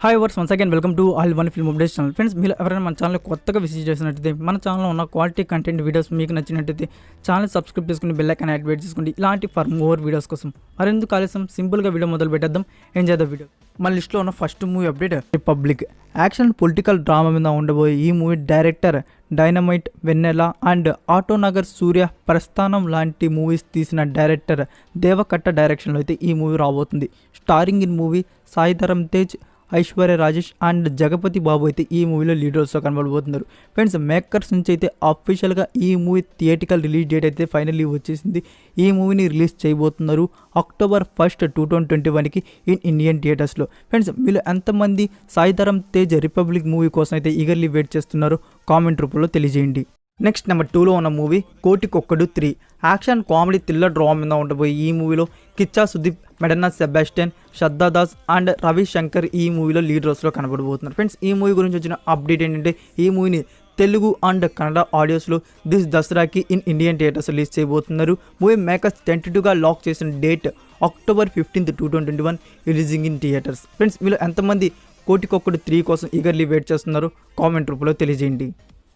Hi వర్స్ once again welcome to all one film updates channel. Friends, మీరు ఎవరైనా మన ఛానల్ కొత్తగా విజిట్ చేసినట్టయితే మన ఛానల్లో ఉన్న క్వాలిటీ కంటెంట్ వీడియోస్ మీకు నచ్చినట్టయితే ఛానల్ సబ్స్క్రైబ్ చేసుకుని బెల్ ఐకాన్ యాక్టివేట్ చేసుకోండి. ఇలాంటి ఫర్ మోర్ వీడియోస్ కోసం మరెందుకు ఆలస్యం, సింపుల్గా వీడియో మొదలు పెట్టేద్దాం. Enjoy the video. మన లిస్ట్లో ఉన్న first movie update republic. Action political drama మీద ఉండబోయే ఈ movie director dynamite, Vennela and Autonagar, Surya, Prasthanam లాంటి మూవీస్ తీసిన డైరెక్టర్ దేవకట్ట డైరెక్షన్లో అయితే ఈ మూవీ రాబోతుంది. Starring in movie Sai Dharam Tej, Aishwarya Rajesh and Jagapathi Babu అయితే ఈ మూవీలో లీడ్ రోల్స్లో కనబడబోతున్నారు. ఫ్రెండ్స్, మేకర్స్ నుంచి అయితే అఫీషియల్గా ఈ మూవీ థియేటికల్ రిలీజ్ డేట్ అయితే ఫైనల్లీ వచ్చేసింది. ఈ మూవీని రిలీజ్ చేయబోతున్నారు October 1st, 2021కి ఇన్ ఇండియన్ థియేటర్స్లో. ఫ్రెండ్స్, మీరు ఎంతమంది సాయిధరమ్ తేజ్ రిపబ్లిక్ మూవీ కోసం అయితే ఈగర్లీ వెయిట్ చేస్తున్నారు కామెంట్ రూపంలో తెలియజేయండి. నెక్స్ట్ నెంబర్ 2లో ఉన్న movie Kotikokkadu 3. Action comedy thriller drama మీద ఉండబోయే ఈ మూవీలో కిచ్చా సుదీప్, మెడన్నా సెబాస్టియన్, శ్రద్ధా దాస్ అండ్ రవిశంకర్ ఈ మూవీలో లీడ్ రోల్స్లో కనబడబోతున్నారు. ఫ్రెండ్స్, ఈ మూవీ గురించి వచ్చిన అప్డేట్ ఏంటంటే ఈ మూవీని తెలుగు అండ్ కన్నడ ఆడియోస్లో దిస్ దసరాకి ఇన్ ఇండియన్ థియేటర్స్ రిలీజ్ చేయబోతున్నారు. మూవీ మేకర్స్ టెంటేటివ్గా లాక్ చేసిన date October 15th, 2021 releasing in theatres. Friends, వీళ్ళు ఎంతమంది కోటికొక్కడు 3 కోసం ఈగర్లీ వెయిట్ చేస్తున్నారు కామెంట్ రూపంలో తెలియజేయండి.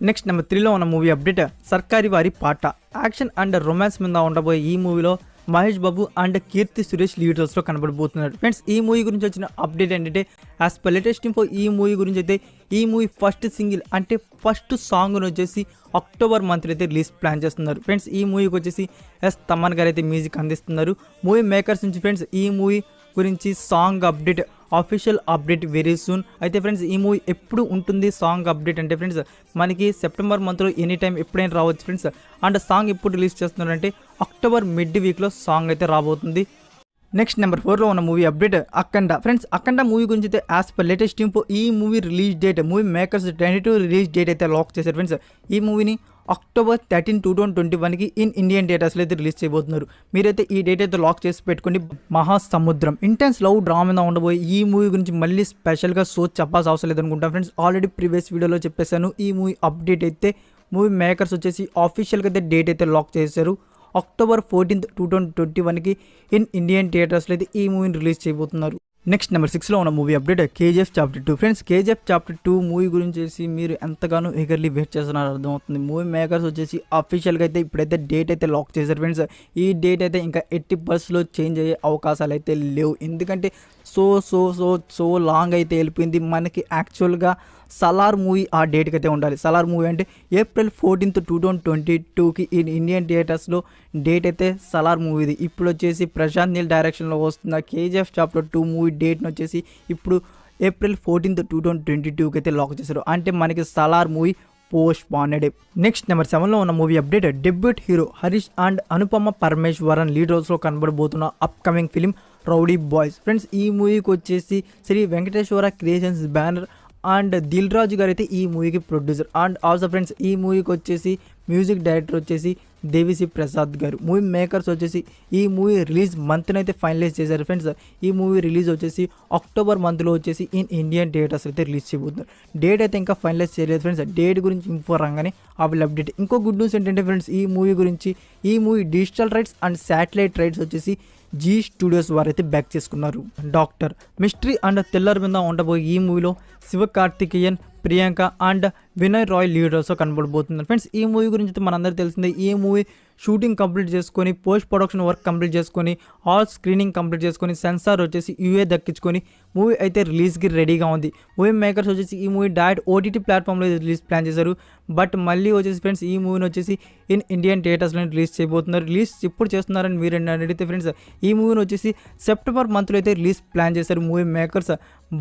నెక్స్ట్ నెంబర్ 3లో ఉన్న మూవీ అప్డేట్ సర్కారీ వారి పాట. యాక్షన్ అండ్ రొమాన్స్ మీద ఉండబోయే ఈ మూవీలో మహేష్ బాబు అండ్ కీర్తి సురేష్ లీడ్ రోల్స్లో కనబడబోతున్నారు. ఫ్రెండ్స్, ఈ మూవీ గురించి వచ్చిన అప్డేట్ ఏంటంటే యాజ్ పర్ లేటెస్ట్ ఇన్ఫో ఈ మూవీ గురించి అయితే ఈ మూవీ ఫస్ట్ సింగిల్ అంటే ఫస్ట్ సాంగ్ను వచ్చేసి అక్టోబర్ మంత్లో అయితే రిలీజ్ ప్లాన్ చేస్తున్నారు. ఫ్రెండ్స్, ఈ మూవీకి వచ్చేసి తమన్ గారు అయితే మ్యూజిక్ అందిస్తున్నారు. మూవీ మేకర్స్ నుంచి ఫ్రెండ్స్ ఈ మూవీ గురించి song update, official update very soon. అయితే ఫ్రెండ్స్, ఈ మూవీ ఎప్పుడు ఉంటుంది సాంగ్ అప్డేట్ అంటే ఫ్రెండ్స్ మనకి సెప్టెంబర్ మంత్లో ఎనీ టైం ఎప్పుడైనా రావచ్చు ఫ్రెండ్స్. అండ్ సాంగ్ ఎప్పుడు రిలీజ్ చేస్తున్నారంటే అక్టోబర్ మిడ్ వీక్లో సాంగ్ అయితే రాబోతుంది. నెక్స్ట్ నెంబర్ 4లో ఉన్న మూవీ అప్డేట్ అఖండ. ఫ్రెండ్స్, అఖండ మూవీ గురించి అయితే యాజ్ పర్ లేటెస్ట్ ఇన్ఫో ఈ movie release date movie makers 22 release date అయితే లాక్ చేశారు. ఫ్రెండ్స్, ఈ మూవీని October 13, 2021కి ఇన్ ఇండియన్ థియేటర్స్లో అయితే రిలీజ్ చేయబోతున్నారు. మీరైతే ఈ డేట్ అయితే లాక్ చేసి పెట్టుకోండి. మహాసముద్రం ఇంటెన్స్ లవ్ డ్రామా మీద ఉండబోయే ఈ మూవీ గురించి మళ్ళీ స్పెషల్గా చెప్పాల్సిన అవసరం లేదనుకుంటాను ఫ్రెండ్స్. ఆల్రెడీ ప్రీవియస్ వీడియోలో చెప్పేశాను. ఈ మూవీ అప్డేట్ అయితే మూవీ మేకర్స్ వచ్చేసి ఆఫీషియల్గా అయితే డేట్ అయితే లాక్ చేశారు. October 14th, 2021కి ఇన్ ఇండియన్ థియేటర్స్లో అయితే ఈ మూవీని రిలీజ్ చేయబోతున్నారు. నెక్స్ట్ నెంబర్ 6లో ఉన్న movie update KGF Chapter 2. Friends, KGF Chapter 2 movie గురించి మీరు ఎంతగానో ఈగర్లీ వెయిట్ చేస్తున్నారో అర్థమవుతుంది. మూవీ మేకర్స్ వచ్చేసి అఫీషియల్గా అయితే ఇప్పుడైతే డేట్ అయితే లాక్ చేశారు. ఫ్రెండ్స్, ఈ డేట్ అయితే ఇంకా 80% చేంజ్ అయ్యే అవకాశాలు అయితే లేవు. ఎందుకంటే సో లాంగ్ అయితే వెళ్ళిపోయింది. మనకి యాక్చువల్గా సలార్ మూవీ ఆ డేట్కి అయితే ఉండాలి. సలార్ మూవీ అంటే April 14th, 2022కి ఇన్ ఇండియన్ థియేటర్స్లో డేట్ అయితే సలార్ మూవీది. ఇప్పుడు వచ్చేసి ప్రశాంత్ నీల్ డైరెక్షన్లో వస్తున్న KGF Chapter 2 మూవీ డేట్ని వచ్చేసి ఇప్పుడు April 14th, 2022కి అయితే లాక్ చేశారు. అంటే మనకి Salaar movie postponed. Next number 7లో ఉన్న movie update debut hero Harish and Anupama Parameswaran lead రోల్స్లో కనబడబోతున్న upcoming film rowdy boys. Friends, ఈ మూవీకి వచ్చేసి Sri Venkateswara Creations banner and Dil Raju garu అయితే ఈ మూవీకి ప్రొడ్యూసర్. అండ్ ఆల్సో ఫ్రెండ్స్, ఈ మూవీకి వచ్చేసి మ్యూజిక్ డైరెక్టర్ వచ్చేసి దేవిశ్రీ ప్రసాద్ గారు. మూవీ మేకర్స్ వచ్చేసి ఈ మూవీ రిలీజ్ మంత్ని అయితే ఫైనలైజ్ చేశారు. ఫ్రెండ్స్, ఈ మూవీ రిలీజ్ వచ్చేసి అక్టోబర్ మంత్లో వచ్చేసి ఇన్ ఇండియన్ థియేటర్స్ అయితే రిలీజ్ చేయబోతున్నారు. డేట్ అయితే ఇంకా ఫైనలైజ్ చేయలేదు ఫ్రెండ్స్. డేట్ గురించి ఇన్ఫో రాగానే ఆ విల్ అప్డేట్. ఇంకో గుడ్ న్యూస్ ఏంటంటే ఫ్రెండ్స్, ఈ మూవీ గురించి ఈ movie digital rights and satellite rights వచ్చేసి జీ స్టూడియోస్ వారైతే బ్యాక్ చేసుకున్నారు. డాక్టర్ మిస్టరీ అండ్ థ్రిల్లర్ మీద ఉండబోయే ఈ మూవీలో శివకార్తికేయన్, ప్రియాంక అండ్ వినయ్ రాయ్ లీడ్ రోల్స్లో కనబడబోతున్నారు. ఫ్రెండ్స్, ఈ మూవీ గురించి అయితే మనందరూ తెలిసిందే. ఈ మూవీ షూటింగ్ కంప్లీట్ చేసుకొని పోస్ట్ ప్రొడక్షన్ వర్క్ కంప్లీట్ చేసుకొని ఆల్ స్క్రీనింగ్ కంప్లీట్ చేసుకొని సెన్సార్ వచ్చేసి యూఏ దక్కించుకొని మూవీ అయితే రిలీజ్కి రెడీగా ఉంది. మూవీ మేకర్స్ వచ్చేసి ఈ మూవీ డైరెక్ట్ OTT ప్లాట్ఫామ్లో రిలీజ్ ప్లాన్ చేశారు. బట్ మళ్ళీ వచ్చేసి ఫ్రెండ్స్ ఈ మూవీని వచ్చేసి ఇన్ ఇండియన్ థియేటర్స్లో రిలీజ్ చేయబోతున్నారు. రిలీజ్ ఎప్పుడు చేస్తున్నారని మీరు అడిగితే ఫ్రెండ్స్, ఈ మూవీని వచ్చేసి సెప్టెంబర్ మంత్లో అయితే రిలీజ్ ప్లాన్ చేశారు మూవీ మేకర్స్.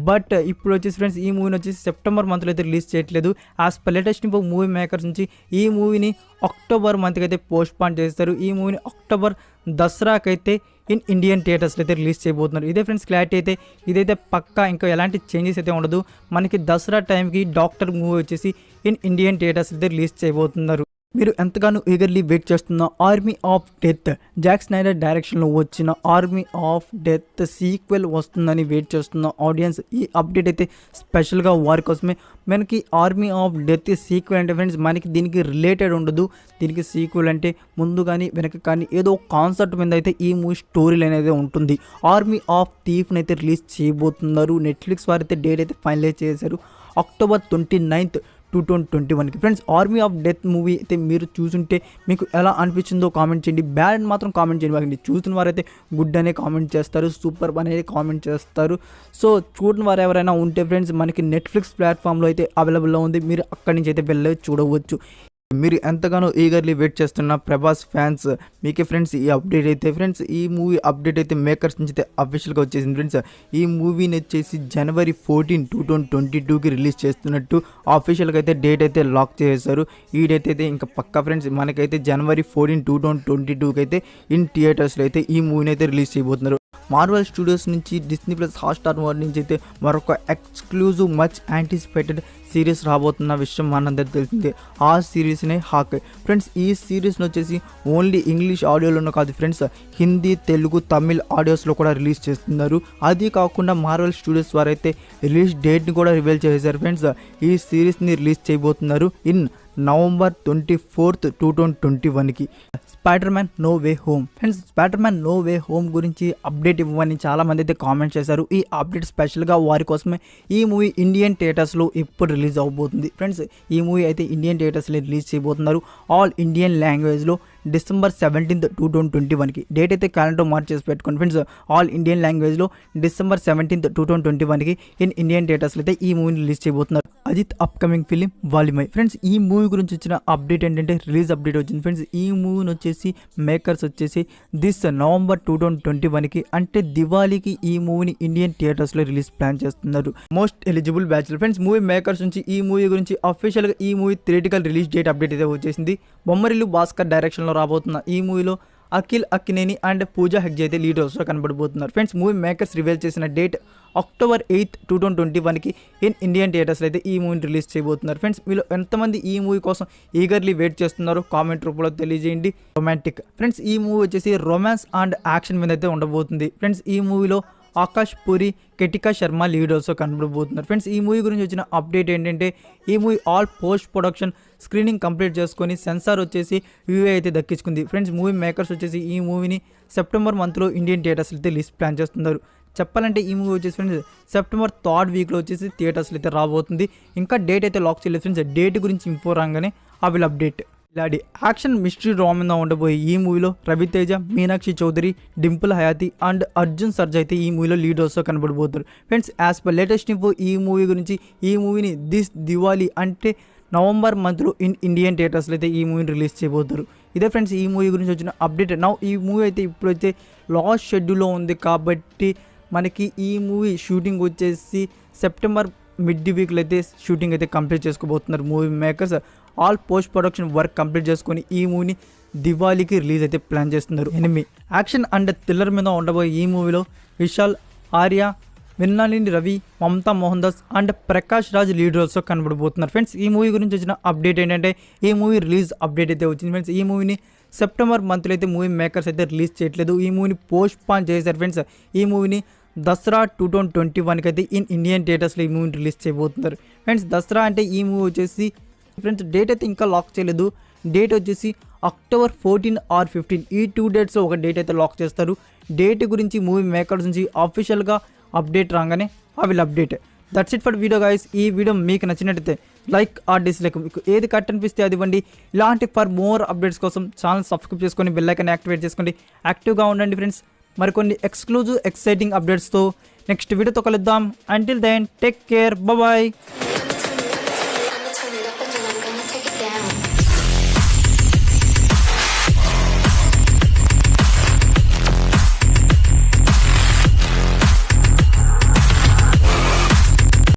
బట్ ఇప్పుడు వచ్చేసి ఫ్రెండ్స్ ఈ మూవీని వచ్చేసి సెప్టెంబర్ మంత్లో అయితే రిలీజ్ చేయట్లేదు. As per latest info movie makers నుంచి ఈ మూవీని అక్టోబర్ మంత్కి అయితే పోస్ట్ పాన్ చేస్తారు. ఈ మూవీని అక్టోబర్ దసరాకైతే ఇన్ ఇండియన్ థియేటర్స్లో అయితే రిలీజ్ చేయబోతున్నారు. ఇదే ఫ్రెండ్స్ క్లారిటీ అయితే. ఇదైతే పక్కా ఇంకా ఎలాంటి చేంజెస్ అయితే ఉండదు. మనకి దసరా టైంకి డాక్టర్ మూవీ వచ్చేసి ఇన్ ఇండియన్ థియేటర్స్ అయితే రిలీజ్ చేయబోతున్నారు. మీరు ఎంతగానో ఈగర్లీ వెయిట్ చేస్తున్న army of death Jack Schneider డైరెక్షన్లో వచ్చిన ఆర్మీ ఆఫ్ డెత్ సీక్వెల్ వస్తుందని వెయిట్ చేస్తున్న ఆడియన్స్ ఈ అప్డేట్ అయితే స్పెషల్గా వారి కోసమే. మనకి ఆర్మీ ఆఫ్ డెత్ సీక్వెల్ అంటే ఫ్రెండ్స్ మనకి దీనికి రిలేటెడ్ ఉండదు. దీనికి సీక్వెల్ అంటే ముందు కానీ వెనక కానీ ఏదో కాన్సెప్ట్ మీద అయితే ఈ మూవీ స్టోరీ లైన్ అయితే ఉంటుంది. ఆర్మీ ఆఫ్ థీఫ్ని అయితే రిలీజ్ చేయబోతున్నారు. నెట్ఫ్లిక్స్ వారైతే డేట్ అయితే ఫైనలైజ్ చేశారు October 29th 2021కి. Friends army of death movie అయితే మీరు చూసుంటే మీకు ఎలా అనిపించిందో కామెంట్ చేయండి. బ్యాడ్ మాత్రం కామెంట్ చేయండి. వాళ్ళకి చూసిన వారైతే గుడ్ అనే కామెంట్ చేస్తారు, సూపర్ అనేది కామెంట్ చేస్తారు. సో చూడని వారు ఎవరైనా ఉంటే ఫ్రెండ్స్ మనకి నెట్ఫ్లిక్స్ ప్లాట్ఫామ్లో అయితే అవైలబుల్లో ఉంది. మీరు అక్కడి నుంచి అయితే వెళ్ళి చూడవచ్చు. మీరు ఎంతగానో ఈగర్లీ వెయిట్ చేస్తున్న ప్రభాస్ ఫ్యాన్స్ మీకే ఫ్రెండ్స్ ఈ అప్డేట్ అయితే ఫ్రెండ్స్ ఈ మూవీ అప్డేట్ అయితే మేకర్స్ నుంచి అయితే అఫీషియల్గా వచ్చేసింది ఫ్రెండ్స్. ఈ మూవీని వచ్చేసి January 14, 2022కి రిలీజ్ చేస్తున్నట్టు అఫీషియల్గా అయితే డేట్ అయితే లాక్ చేశారు. ఈ డేట్ అయితే ఇంకా పక్కా ఫ్రెండ్స్ మనకైతే January 14, 2022కి అయితే ఇన్ థియేటర్స్లో అయితే ఈ మూవీని అయితే రిలీజ్ చేయబోతున్నారు. మార్వెల్ స్టూడియోస్ నుంచి Disney+ హాట్‌స్టార్ వారి నుంచి అయితే మరొక ఎక్స్క్లూజివ్ మచ్ యాంటిసిపేటెడ్ సిరీస్ రాబోతున్న విషయం మనందరికీ తెలిసిందే. ఆ సిరీస్నే హాకై. ఫ్రెండ్స్ ఈ సిరీస్ని వచ్చేసి ఓన్లీ ఇంగ్లీష్ ఆడియోలోనే కాదు ఫ్రెండ్స్, హిందీ, తెలుగు, తమిళ్ ఆడియోస్లో కూడా రిలీజ్ చేస్తున్నారు. అది కాకుండా మార్వెల్ స్టూడియోస్ వారు అయితే రిలీజ్ డేట్ని కూడా రివీల్ చేశారు ఫ్రెండ్స్. ఈ సిరీస్ని రిలీజ్ చేయబోతున్నారు ఇన్ November 24th, 2021కి. Spider Man no way home. Friends Spider Man no way home గురించి అప్డేట్ ఇవ్వమని చాలామంది అయితే కామెంట్ చేశారు. ఈ అప్డేట్ స్పెషల్గా వారి కోసమే. ఈ మూవీ ఇండియన్ థియేటర్స్లో ఇప్పుడు రిలీజ్ అవబోతుంది ఫ్రెండ్స్. ఈ మూవీ అయితే ఇండియన్ థియేటర్స్లో రిలీజ్ చేయబోతున్నారు ఆల్ ఇండియన్ లాంగ్వేజ్లో December 17th, 2021కి. డేట్ అయితే క్యాలెండర్ మార్చేసి పెట్టుకోండి ఫ్రెండ్స్. ఆల్ ఇండియన్ లాంగ్వేజ్లో December 17th, 2021కి ఇన్ ఇండియన్ థియేటర్స్లో అయితే ఈ మూవీని రిలీజ్ చేయబోతున్నారు. Ajith upcoming film Valimai. Friends ఈ మూవీ గురించి వచ్చిన అప్డేట్ ఏంటంటే రిలీజ్ అప్డేట్ వచ్చింది ఫ్రెండ్స్. ఈ మూవీని వచ్చేసి మేకర్స్ వచ్చేసి November 2021కి అంటే దివాళీకి ఈ మూవీని ఇండియన్ థియేటర్స్లో రిలీజ్ ప్లాన్ చేస్తున్నారు. Most eligible bachelor. Friends movie makers నుంచి ఈ మూవీ గురించి అఫీషియల్గా ఈ movie theatrical release date update అయితే వచ్చేసింది. బొమ్మరిల్లు భాస్కర్ డైరెక్షన్లో రాబోతున్న ఈ మూవీలో అఖిల్ అక్కినేని అండ్ పూజా హెగ్డే అయితే లీడ్ రోల్స్లో కనబడబోతున్నారు. ఫ్రెండ్స్ మూవీ మేకర్స్ రివీల్ చేసిన డేట్ October 8th, 2021కి ఇన్ ఇండియన్ థియేటర్స్లో అయితే ఈ మూవీని రిలీజ్ చేయబోతున్నారు. ఫ్రెండ్స్ వీళ్ళు ఎంతమంది ఈ మూవీ కోసం ఈగర్లీ వెయిట్ చేస్తున్నారో కామెంట్ రూపంలో తెలియజేయండి. రొమాంటిక్. ఫ్రెండ్స్ ఈ మూవీ వచ్చేసి రొమాన్స్ అండ్ యాక్షన్ మీద అయితే ఉండబోతుంది. ఫ్రెండ్స్ ఈ మూవీలో ఆకాష్ పూరి, కెటికా శర్మ లీడ్ ఆల్సో కనబడబోతున్నారు. ఫ్రెండ్స్ ఈ మూవీ గురించి వచ్చిన అప్డేట్ ఏంటంటే ఈ movie all post production screening complete చేసుకొని సెన్సార్ వచ్చేసి యూఏ అయితే దక్కించుకుంది. ఫ్రెండ్స్ మూవీ మేకర్స్ వచ్చేసి ఈ మూవీని September మంత్లో ఇండియన్ థియేటర్స్లో అయితే రిలీజ్ ప్లాన్ చేస్తున్నారు. చెప్పాలంటే ఈ మూవీ వచ్చేసి ఫ్రెండ్స్ September 3rd వీక్లో వచ్చేసి థియేటర్స్లో అయితే రాబోతుంది. ఇంకా డేట్ అయితే లాక్ చేయలేదు ఫ్రెండ్స్. డేట్ గురించి ఇన్ఫో రాగానే ఆ విల్ అప్డేట్. ఇలాంటి యాక్షన్ మిస్టరీ డ్రామా ఉండబోయే ఈ మూవీలో రవితేజ, మీనాక్షి చౌదరి, డింపుల్ హయాతి అండ్ అర్జున్ సర్జా అయితే ఈ మూవీలో లీడ్ ఆల్సో కనబడబోతారు. Friends as per latest info ఈ మూవీ గురించి ఈ మూవీని దివాళీ అంటే November మంత్లో ఇన్ ఇండియన్ థియేటర్స్లో అయితే ఈ మూవీని రిలీజ్ చేయబోతారు. ఇదే ఫ్రెండ్స్ ఈ మూవీ గురించి వచ్చిన అప్డేట్. నౌ ఈ మూవీ అయితే ఇప్పుడైతే లాస్ట్ షెడ్యూల్లో ఉంది కాబట్టి మనకి ఈ మూవీ షూటింగ్ వచ్చేసి September మిడ్ వీక్లో అయితే షూటింగ్ అయితే కంప్లీట్ చేసుకోబోతున్నారు movie makers. All post production work complete చేసుకొని ఈ మూవీని దివాళీకి రిలీజ్ అయితే ప్లాన్ చేస్తున్నారు. ఎనిమి యాక్షన్ అండ్ థ్రిల్లర్ మీద ఉండబోయే ఈ మూవీలో విశాల్, ఆర్య, మిన్నాలిని రవి, మమతా మోహన్ దాస్ అండ్ ప్రకాష్ రాజ్ లీడ్ రోల్స్లో కనబడబోతున్నారు. ఫ్రెండ్స్ ఈ మూవీ గురించి వచ్చిన అప్డేట్ ఏంటంటే ఈ మూవీ రిలీజ్ అప్డేట్ అయితే వచ్చింది ఫ్రెండ్స్. ఈ మూవీని September మంత్లో అయితే మూవీ మేకర్స్ అయితే రిలీజ్ చేయట్లేదు. ఈ మూవీని పోస్ట్ పోన్ చేశారు ఫ్రెండ్స్. ఈ మూవీని దసరా 2021కి అయితే ఇన్ ఇండియన్ థియేటర్స్లో ఈ మూవీని రిలీజ్ చేయబోతున్నారు. ఫ్రెండ్స్ దసరా అంటే ఈ మూవీ వచ్చేసి ఫ్రెండ్స్ డేట్ అయితే ఇంకా లాక్ చేయలేదు. డేట్ వచ్చేసి October 14 or 15 ఈ 2 డేట్స్లో ఒక డేట్ అయితే లాక్ చేస్తారు. డేట్ గురించి మూవీ మేకర్స్ నుంచి అఫీషియల్గా అప్డేట్ రాగానే I will update. That's it for video guys. ఈ వీడియో మీకు నచ్చినట్టయితే లైక్ ఆర్ డిస్లైక్ మీకు ఏది కట్ అనిపిస్తే అది ఇవ్వండి. ఇలాంటి ఫర్ మోర్ అప్డేట్స్ కోసం ఛానల్ సబ్స్క్రైబ్ చేసుకొని బెల్ ఐకాన్ యాక్టివేట్ చేసుకోండి. యాక్టివ్గా ఉండండి ఫ్రెండ్స్. మరికొన్ని ఎక్స్క్లూజివ్ ఎక్సైటింగ్ అప్డేట్స్తో నెక్స్ట్ వీడియోతో కలుద్దాం. Until then take care, bye.